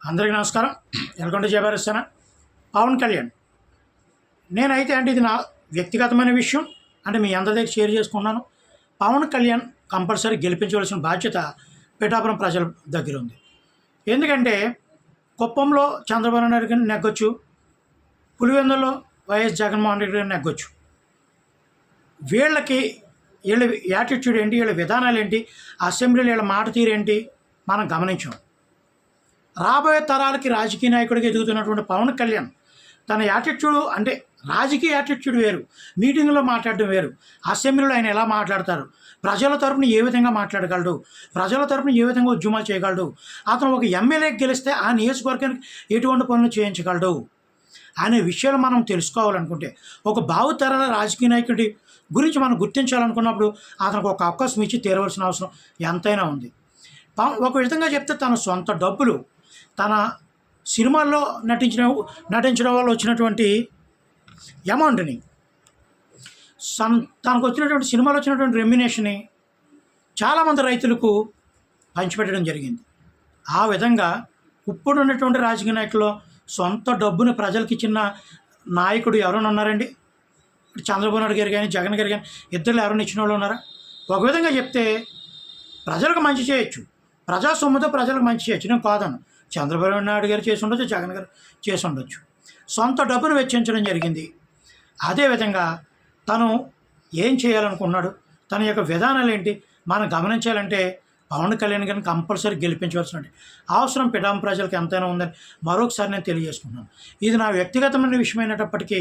అందరికీ నమస్కారం. Welcome to Jayabharat. Pawan Kalyan నేనైతే అంటే ఇది నా వ్యక్తిగతమైన విషయం అంటే మీ అందరి దగ్గర షేర్ చేసుకున్నాను. పవన్ కళ్యాణ్ కంపల్సరీ గెలిపించవలసిన బాధ్యత పిఠాపురం ప్రజల దగ్గర ఉంది. ఎందుకంటే కుప్పంలో చంద్రబాబు నాయుడు గారిని నెగ్గొచ్చు, పులివెందులో వైఎస్ జగన్మోహన్ రెడ్డి గారిని నెగ్గొచ్చు. వీళ్ళ యాటిట్యూడ్ ఏంటి, వీళ్ళ విధానాలు ఏంటి, అసెంబ్లీలో వీళ్ళ మాట తీరేంటి మనం గమనించాం. రాబోయే తరాలకి రాజకీయ నాయకుడిగా ఎదుగుతున్నటువంటి పవన్ కళ్యాణ్ తన యాటిట్యూడ్ అంటే రాజకీయ యాటిట్యూడ్ వేరు, మీటింగ్లో మాట్లాడడం వేరు. అసెంబ్లీలో ఆయన ఎలా మాట్లాడతారు, ప్రజల తరపున ఏ విధంగా మాట్లాడగలడు, ప్రజల తరపున ఏ విధంగా ఉద్యమాలు చేయగలడు, అతను ఒక ఎమ్మెల్యేకి గెలిస్తే ఆ నియోజకవర్గానికి ఎటువంటి పనులు చేయించగలడు అనే విషయాలు మనం తెలుసుకోవాలనుకుంటే, ఒక భావితరాల రాజకీయ నాయకుడి గురించి మనం గుర్తించాలనుకున్నప్పుడు అతనికి ఒక అవకాశం ఇచ్చి తీరవలసిన అవసరం ఎంతైనా ఉంది. ఒక విధంగా చెప్తే తన సొంత డబ్బులు, తన సినిమాల్లో నటించడం వల్ల వచ్చినటువంటి అమౌంట్ని, తనకు వచ్చినటువంటి సినిమాలో వచ్చినటువంటి రెమ్యునేషన్ని చాలామంది రైతులకు పంచిపెట్టడం జరిగింది. ఆ విధంగా ఇప్పుడు ఉన్నటువంటి రాజకీయ నాయకుల్లో సొంత డబ్బుని ప్రజలకు ఇచ్చిన నాయకుడు ఎవరైనా ఉన్నారండి? చంద్రబాబు నాయుడు గారు కానీ జగన్ గారు కానీ ఇద్దరు ఎవరైనా ఇచ్చిన వాళ్ళు ఉన్నారా? ఒక విధంగా చెప్తే ప్రజలకు మంచి చేయొచ్చు, ప్రజా సొమ్ముతో ప్రజలకు మంచి చేయొచ్చు, నేను కాదను. చంద్రబాబు నాయుడు గారు చేసి ఉండొచ్చు, జగన్ గారు చేసి ఉండొచ్చు. సొంత డబ్బును వెచ్చించడం జరిగింది. అదేవిధంగా తను ఏం చేయాలనుకున్నాడు, తన యొక్క విధానాలు ఏంటి మనం గమనించాలంటే పవన్ కళ్యాణ్ గారిని కంపల్సరీ గెలిపించవలసిన అవసరం పిఠాపురం ప్రజలకు ఎంతైనా ఉందని మరొకసారి నేను తెలియజేసుకున్నాను. ఇది నా వ్యక్తిగతమైన విషయమైనప్పటికీ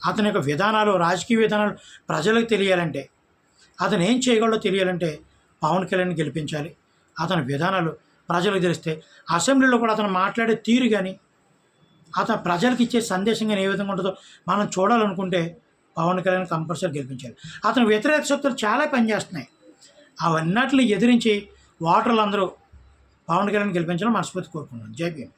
అతని యొక్క విధానాలు, రాజకీయ విధానాలు ప్రజలకు తెలియాలంటే, అతను ఏం చేయగలడో తెలియాలంటే పవన్ కళ్యాణ్ గెలిపించాలి. అతని విధానాలు ప్రజలకు తెలిస్తే అసెంబ్లీలో కూడా అతను మాట్లాడే తీరు కానీ, అతను ప్రజలకు ఇచ్చే సందేశం కానీ ఏ విధంగా ఉంటుందో మనం చూడాలనుకుంటే పవన్ కళ్యాణ్ కంపల్సరీ గెలిపించాలి. అతని వ్యతిరేక శక్తులు చాలా పనిచేస్తున్నాయి. అవన్నిటిని ఎదిరించి ఓటర్లు అందరూ పవన్ కళ్యాణ్ గెలిపించాలని మనస్ఫూర్తి కోరుకున్నాను. జై భీమ్.